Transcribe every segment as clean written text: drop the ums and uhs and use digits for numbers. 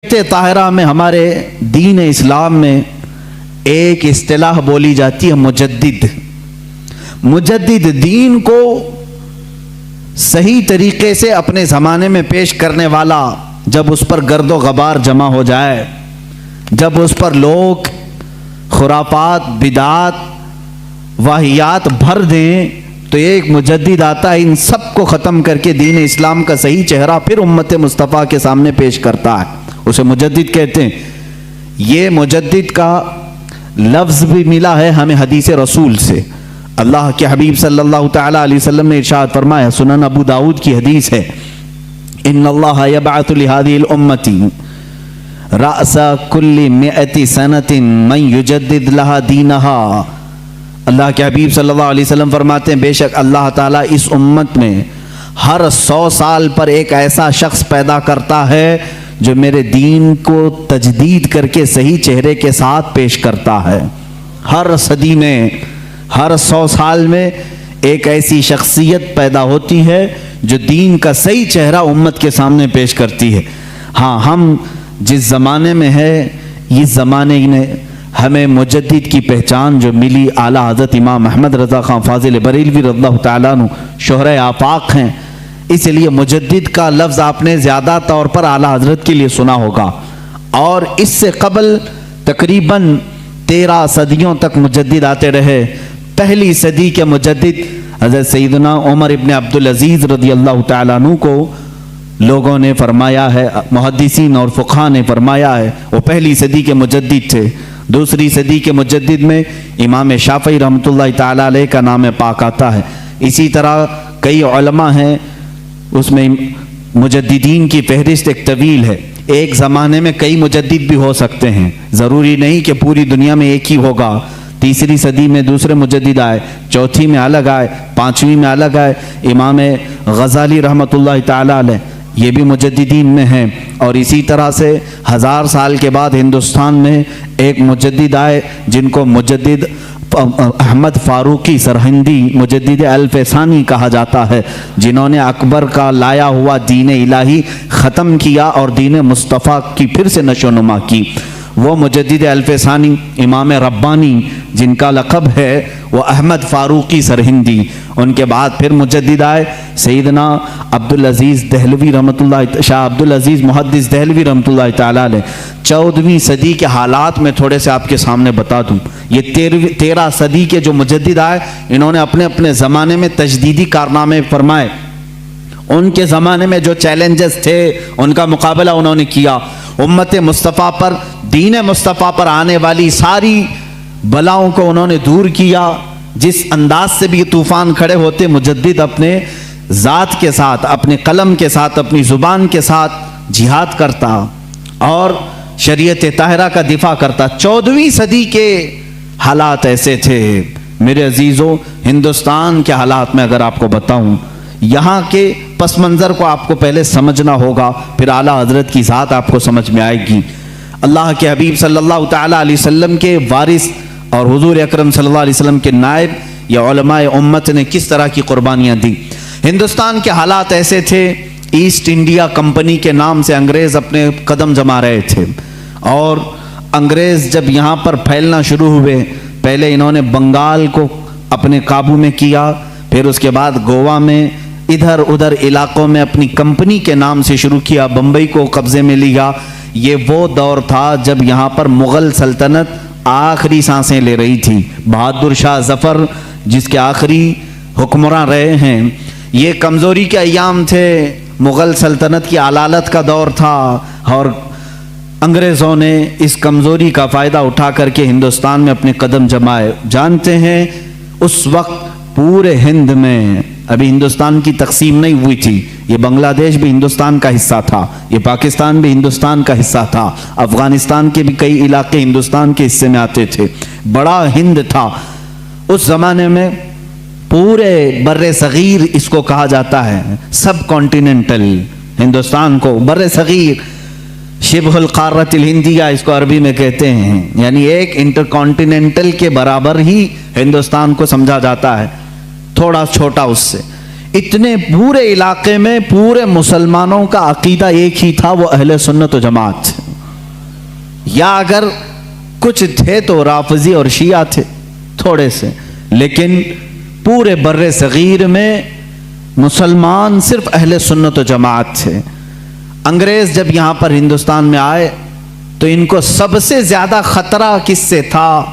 طاہرہ میں ہمارے دین اسلام میں ایک اصطلاح بولی جاتی ہے مجدد۔ مجدد دین کو صحیح طریقے سے اپنے زمانے میں پیش کرنے والا، جب اس پر گرد و غبار جمع ہو جائے، جب اس پر لوگ خرافات، بدعات، واہیات بھر دیں، تو ایک مجدد آتا ہے، ان سب کو ختم کر کے دین اسلام کا صحیح چہرہ پھر امت مصطفیٰ کے سامنے پیش کرتا ہے، اسے مجدد کہتے ہیں۔ یہ مجدد کا لفظ بھی ملا ہے ہمیں حدیث رسول سے۔ اللہ کے حبیب صلی اللہ تعالی علیہ وسلم نے ارشاد فرمایا، سنن ابو داؤد کی حدیث ہے، ان اللہ یبعث لہذه الامة رأس کل 100 سنة من یجدد لها دینہا۔ اللہ کے حبیب صلی اللہ علیہ وسلم فرماتے ہیں، بے شک اللہ تعالیٰ اس امت میں ہر 100 سال پر ایک ایسا شخص پیدا کرتا ہے جو میرے دین کو تجدید کر کے صحیح چہرے کے ساتھ پیش کرتا ہے۔ ہر صدی میں، ہر 100 سال میں ایک ایسی شخصیت پیدا ہوتی ہے جو دین کا صحیح چہرہ امت کے سامنے پیش کرتی ہے۔ ہاں، ہم جس زمانے میں ہے، اس زمانے نے ہمیں مجدد کی پہچان جو ملی، اعلیٰ حضرت امام احمد رضا خان فاضل بریلوی رضی اللہ تعالیٰ عنہ شہرۂ آفاق ہیں، اس لیے مجدد کا لفظ آپ نے زیادہ طور پر اعلیٰ حضرت کے لیے سنا ہوگا۔ اور اس سے قبل تقریباً 13 صدیوں تک مجدد آتے رہے۔ پہلی صدی کے مجدد حضرت سیدنا عمر ابن عبدالعزیز رضی اللہ تعالیٰ عنہ کو لوگوں نے فرمایا ہے، محدثین اور فقہاء نے فرمایا ہے، وہ پہلی صدی کے مجدد تھے۔ دوسری صدی کے مجدد میں امام شافعی رحمۃ اللہ تعالیٰ علیہ کا نام پاک آتا ہے۔ اسی طرح کئی علماء ہیں، اس میں مجددین کی فہرست ایک طویل ہے۔ ایک زمانے میں کئی مجدد بھی ہو سکتے ہیں، ضروری نہیں کہ پوری دنیا میں ایک ہی ہوگا۔ تیسری صدی میں دوسرے مجدد آئے، چوتھی میں الگ آئے، پانچویں میں الگ آئے۔ امام غزالی رحمۃ اللہ تعالیٰ علیہ یہ بھی مجددین میں ہیں۔ اور اسی طرح سے 1000 سال کے بعد ہندوستان میں ایک مجدد آئے جن کو مجدد احمد فاروقی سرہندی، مجدد الف ثانی کہا جاتا ہے، جنہوں نے اکبر کا لایا ہوا دین الہی ختم کیا اور دین مصطفیٰ کی پھر سے نشو نما کی۔ وہ مجدد الف ثانی امام ربانی جن کا لقب ہے وہ احمد فاروقی سرہندی۔ ان کے بعد پھر مجدد آئے سیدنا عبدالعزیز دہلوی رحمۃ اللہ، شاہ عبدالعزیز محدث دہلوی رحمۃ اللہ تعالیٰ علیہ۔ 14ویں صدی کے حالات میں تھوڑے سے آپ کے سامنے بتا دوں۔ یہ 13 صدی کے جو مجدد آئے، انہوں نے اپنے اپنے زمانے میں تجدیدی کارنامے فرمائے۔ ان کے زمانے میں جو چیلنجز تھے ان کا مقابلہ انہوں نے کیا۔ امت مصطفیٰ پر، دین مصطفیٰ پر آنے والی ساری بلاؤں کو انہوں نے دور کیا۔ جس انداز سے بھی طوفان کھڑے ہوتے، مجدد اپنے ذات کے ساتھ، اپنے قلم کے ساتھ، اپنی زبان کے ساتھ جہاد کرتا اور شریعت طاہرہ کا دفاع کرتا۔ 14ویں صدی کے حالات ایسے تھے میرے عزیزوں۔ ہندوستان کے حالات میں اگر آپ کو بتاؤں، یہاں کے پس منظر کو آپ کو پہلے سمجھنا ہوگا، پھر اعلیٰ حضرت کی ذات آپ کو سمجھ میں آئے گی۔ اللہ کے حبیب صلی اللہ تعالیٰ علیہ وسلم کے وارث اور حضور اکرم صلی اللہ علیہ وسلم کے نائب یا علماء امت نے کس طرح کی قربانیاں دی۔ ہندوستان کے حالات ایسے تھے، ایسٹ انڈیا کمپنی کے نام سے انگریز اپنے قدم جما رہے تھے، اور انگریز جب یہاں پر پھیلنا شروع ہوئے، پہلے انہوں نے بنگال کو اپنے قابو میں کیا، پھر اس کے بعد گوا میں، ادھر ادھر علاقوں میں اپنی کمپنی کے نام سے شروع کیا، بمبئی کو قبضے میں لیا۔ یہ وہ دور تھا جب یہاں پر مغل سلطنت آخری سانسیں لے رہی تھی۔ بہادر شاہ ظفر جس کے آخری حکمراں رہے ہیں، یہ کمزوری کے ایام تھے، مغل سلطنت کی علالت کا دور تھا، اور انگریزوں نے اس کمزوری کا فائدہ اٹھا کر کے ہندوستان میں اپنے قدم جمائے۔ جانتے ہیں اس وقت پورے ہند میں، ابھی ہندوستان کی تقسیم نہیں ہوئی تھی، یہ بنگلہ دیش بھی ہندوستان کا حصہ تھا، یہ پاکستان بھی ہندوستان کا حصہ تھا، افغانستان کے بھی کئی علاقے ہندوستان کے حصے میں آتے تھے، بڑا ہند تھا اس زمانے میں۔ پورے بر صغیر اس کو کہا جاتا ہے، سب کانٹیننٹل ہندوستان کو، بر صغیر، شبہ القارۃ الہندیہ اس کو عربی میں کہتے ہیں، یعنی ایک انٹر کانٹیننٹل کے برابر ہی ہندوستان کو سمجھا جاتا ہے، تھوڑا چھوٹا اس سے۔ اتنے پورے علاقے میں پورے مسلمانوں کا عقیدہ ایک ہی تھا، وہ اہل سنت و جماعت۔ یا اگر کچھ تھے تو رافضی اور شیعہ تھے تھوڑے سے، لیکن پورے بر صغیر میں مسلمان صرف اہل سنت و جماعت تھے۔ انگریز جب یہاں پر ہندوستان میں آئے تو ان کو سب سے زیادہ خطرہ کس سے تھا؟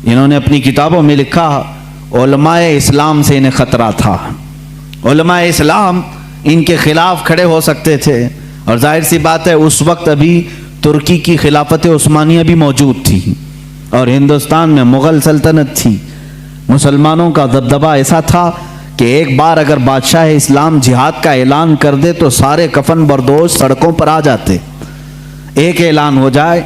انہوں نے اپنی کتابوں میں لکھا علماء اسلام سے انہیں خطرہ تھا۔ علماء اسلام ان کے خلاف کھڑے ہو سکتے تھے، اور ظاہر سی بات ہے اس وقت ابھی ترکی کی خلافت عثمانیہ بھی موجود تھی اور ہندوستان میں مغل سلطنت تھی۔ مسلمانوں کا دبدبہ ایسا تھا کہ ایک بار اگر بادشاہ اسلام جہاد کا اعلان کر دے تو سارے کفن بردوش سڑکوں پر آ جاتے۔ ایک اعلان ہو جائے،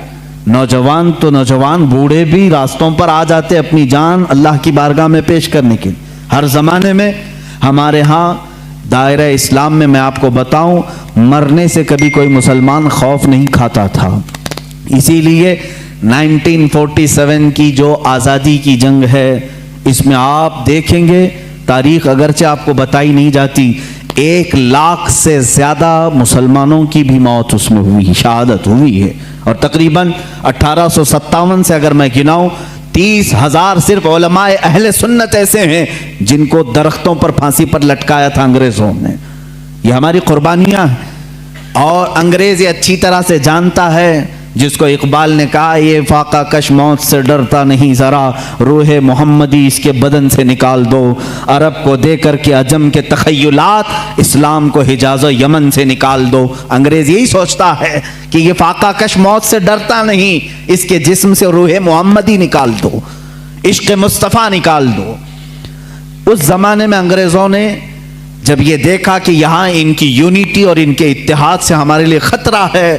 نوجوان تو نوجوان، بوڑھے بھی راستوں پر آ جاتے اپنی جان اللہ کی بارگاہ میں پیش کرنے کے لیے۔ ہر زمانے میں ہمارے ہاں دائرہ اسلام میں میں آپ کو بتاؤں مرنے سے کبھی کوئی مسلمان خوف نہیں کھاتا تھا۔ اسی لیے 1947 کی جو آزادی کی جنگ ہے اس میں آپ دیکھیں گے تاریخ اگرچہ آپ کو بتائی نہیں جاتی، 1 لاکھ سے زیادہ مسلمانوں کی بھی موت اس میں ہوئی، شہادت ہوئی ہے، اور تقریباً 1857 سے اگر میں گناؤں 30,000 صرف علماء اہل سنت ایسے ہیں جن کو درختوں پر پھانسی پر لٹکایا تھا انگریزوں نے۔ یہ ہماری قربانیاں ہیں، اور انگریز یہ اچھی طرح سے جانتا ہے، جس کو اقبال نے کہا یہ فاقہ کش موت سے ڈرتا نہیں ذرا، روح محمدی اس کے بدن سے نکال دو، عرب کو دے کر کے عجم کے تخیلات، اسلام کو حجاز و یمن سے نکال دو۔ انگریز یہی سوچتا ہے کہ یہ فاقہ کش موت سے ڈرتا نہیں، اس کے جسم سے روح محمدی نکال دو، عشق مصطفیٰ نکال دو۔ اس زمانے میں انگریزوں نے جب یہ دیکھا کہ یہاں ان کی یونٹی اور ان کے اتحاد سے ہمارے لیے خطرہ ہے،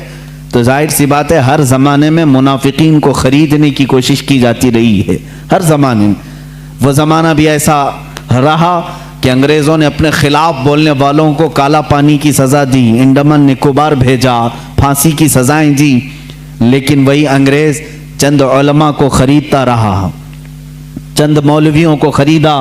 تو ظاہر سی بات ہے ہر زمانے میں منافقین کو خریدنے کی کوشش کی جاتی رہی ہے، ہر زمانے میں۔ وہ زمانہ بھی ایسا رہا کہ انگریزوں نے اپنے خلاف بولنے والوں کو کالا پانی کی سزا دی، انڈمان نکوبار بھیجا، پھانسی کی سزائیں دی، لیکن وہی انگریز چند علماء کو خریدتا رہا، چند مولویوں کو خریدا،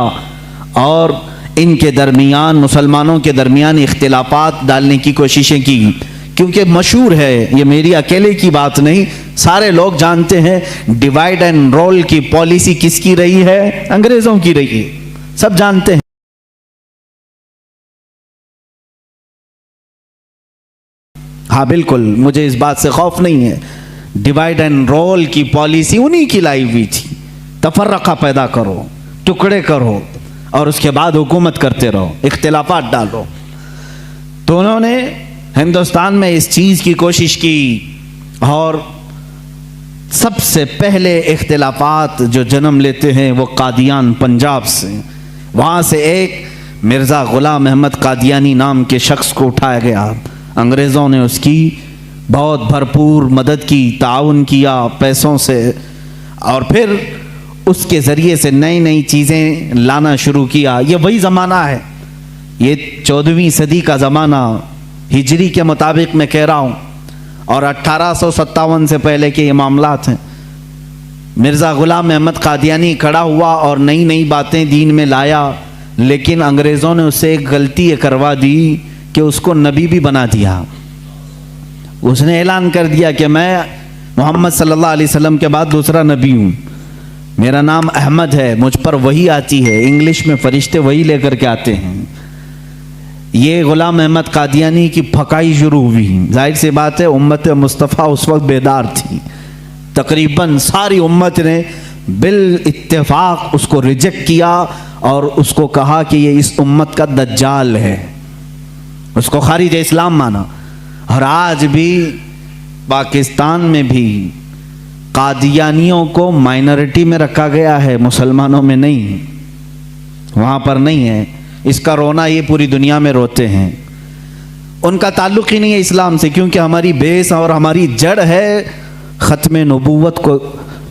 اور ان کے درمیان مسلمانوں کے درمیان اختلافات ڈالنے کی کوششیں کی، کیونکہ مشہور ہے، یہ میری اکیلے کی بات نہیں، سارے لوگ جانتے ہیں ڈیوائیڈ اینڈ رول کی پالیسی کس کی رہی ہے؟ انگریزوں کی رہی ہے، سب جانتے ہیں۔ ہاں بالکل، مجھے اس بات سے خوف نہیں ہے، ڈیوائیڈ اینڈ رول کی پالیسی انہی کی لائی ہوئی تھی، تفرقہ پیدا کرو، ٹکڑے کرو، اور اس کے بعد حکومت کرتے رہو، اختلافات ڈالو۔ تو انہوں نے ہندوستان میں اس چیز کی کوشش کی، اور سب سے پہلے اختلافات جو جنم لیتے ہیں وہ قادیان پنجاب سے، وہاں سے ایک مرزا غلام احمد قادیانی نام کے شخص کو اٹھایا گیا۔ انگریزوں نے اس کی بہت بھرپور مدد کی، تعاون کیا پیسوں سے، اور پھر اس کے ذریعے سے نئی نئی چیزیں لانا شروع کیا۔ یہ وہی زمانہ ہے، یہ 14ویں صدی کا زمانہ، ہجری کے مطابق میں کہہ رہا ہوں، اور 1857 سے پہلے کے یہ معاملات ہیں۔ مرزا غلام احمد قادیانی کھڑا ہوا اور نئی نئی باتیں دین میں لایا، لیکن انگریزوں نے اس سے ایک غلطی یہ کروا دی کہ اس کو نبی بھی بنا دیا۔ اس نے اعلان کر دیا کہ میں محمد صلی اللہ علیہ وسلم کے بعد دوسرا نبی ہوں، میرا نام احمد ہے، مجھ پر وحی آتی ہے، انگلش میں فرشتے وحی لے کر کے آتے ہیں۔ یہ غلام احمد قادیانی کی پھکائی شروع ہوئی۔ ظاہر سی بات ہے امت مصطفیٰ اس وقت بیدار تھی، تقریباً ساری امت نے بالاتفاق اس کو ریجیکٹ کیا اور اس کو کہا کہ یہ اس امت کا دجال ہے، اس کو خارج اسلام مانا۔ اور آج بھی پاکستان میں بھی قادیانیوں کو مائنورٹی میں رکھا گیا ہے، مسلمانوں میں نہیں، وہاں پر نہیں ہے۔ اس کا رونا یہ پوری دنیا میں روتے ہیں۔ ان کا تعلق ہی نہیں ہے اسلام سے، کیونکہ ہماری بیس اور ہماری جڑ ہے ختم نبوت کو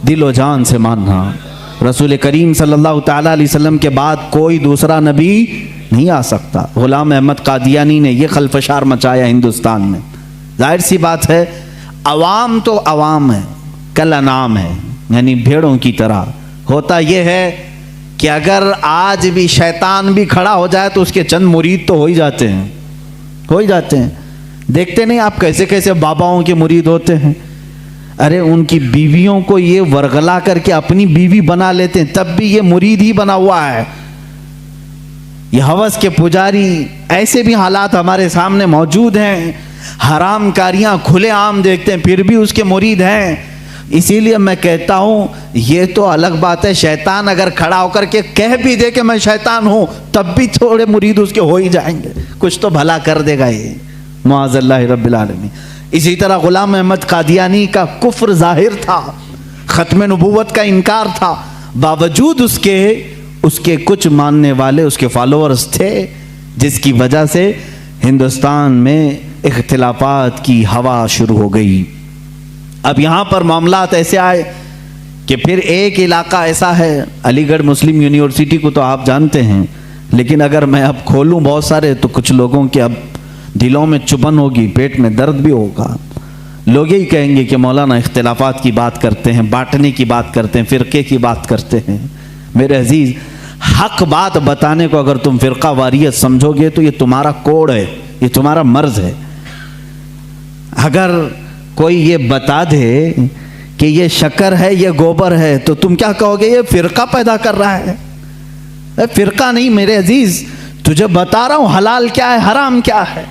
دل و جان سے ماننا۔ رسول کریم صلی اللہ تعالیٰ علیہ وسلم کے بعد کوئی دوسرا نبی نہیں آ سکتا۔ غلام احمد قادیانی نے یہ خلفشار مچایا ہندوستان میں۔ ظاہر سی بات ہے عوام تو عوام ہے، کل انعام ہے، یعنی بھیڑوں کی طرح۔ ہوتا یہ ہے کہ اگر آج بھی شیطان بھی کھڑا ہو جائے تو اس کے چند مرید تو ہو ہی جاتے ہیں، ہو ہی جاتے ہیں۔ دیکھتے نہیں آپ کیسے کیسے باباؤں کے مرید ہوتے ہیں۔ ارے ان کی بیویوں کو یہ ورغلا کر کے اپنی بیوی بنا لیتے ہیں، تب بھی یہ مرید ہی بنا ہوا ہے۔ یہ ہوس کے پجاری، ایسے بھی حالات ہمارے سامنے موجود ہیں، حرام کاریاں کھلے عام دیکھتے ہیں پھر بھی اس کے مرید ہیں۔ اسی لیے میں کہتا ہوں یہ تو الگ بات ہے، شیطان اگر کھڑا ہو کر کے کہہ بھی دے کہ میں شیطان ہوں تب بھی تھوڑے مرید اس کے ہو ہی جائیں گے، کچھ تو بھلا کر دے گا یہ، معاذ اللہ رب العالمین۔ اسی طرح غلام احمد قادیانی کا کفر ظاہر تھا، ختم نبوت کا انکار تھا، باوجود اس کے کچھ ماننے والے اس کے فالوورز تھے، جس کی وجہ سے ہندوستان میں اختلافات کی ہوا شروع ہو گئی۔ اب یہاں پر معاملات ایسے آئے کہ پھر ایک علاقہ ایسا ہے، علی گڑھ مسلم یونیورسٹی کو تو آپ جانتے ہیں، لیکن اگر میں اب کھولوں بہت سارے تو کچھ لوگوں کے اب دلوں میں چبھن ہوگی، پیٹ میں درد بھی ہوگا۔ لوگ یہی کہیں گے کہ مولانا اختلافات کی بات کرتے ہیں، بانٹنے کی بات کرتے ہیں، فرقے کی بات کرتے ہیں۔ میرے عزیز، حق بات بتانے کو اگر تم فرقہ واریت سمجھو گے تو یہ تمہارا کوڑ ہے، یہ تمہارا مرض ہے۔ اگر کوئی یہ بتا دے کہ یہ شکر ہے، یہ گوبر ہے، تو تم کیا کہو گے؟ یہ فرقہ پیدا کر رہا ہے۔ فرقہ نہیں میرے عزیز، تجھے بتا رہا ہوں حلال کیا ہے، حرام کیا ہے۔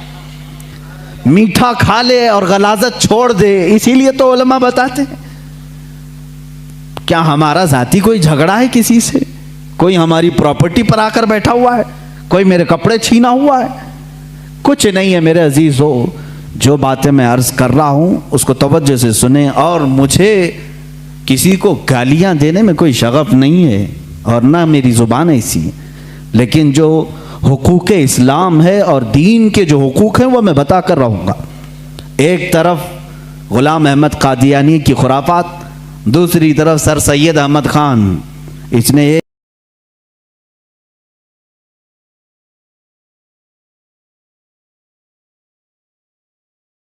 میٹھا کھا لے اور غلاظت چھوڑ دے، اسی لیے تو علماء بتاتے ہیں۔ کیا ہمارا ذاتی کوئی جھگڑا ہے کسی سے؟ کوئی ہماری پراپرٹی پر آ کر بیٹھا ہوا ہے؟ کوئی میرے کپڑے چھینا ہوا ہے؟ کچھ نہیں ہے میرے عزیز ہو۔ جو باتیں میں عرض کر رہا ہوں اس کو توجہ سے سنیں، اور مجھے کسی کو گالیاں دینے میں کوئی شغف نہیں ہے اور نہ میری زبان ایسی، لیکن جو حقوق اسلام ہے اور دین کے جو حقوق ہیں وہ میں بتا کر رہوں گا۔ ایک طرف غلام احمد قادیانی کی خرافات، دوسری طرف سر سید احمد خان، اس نے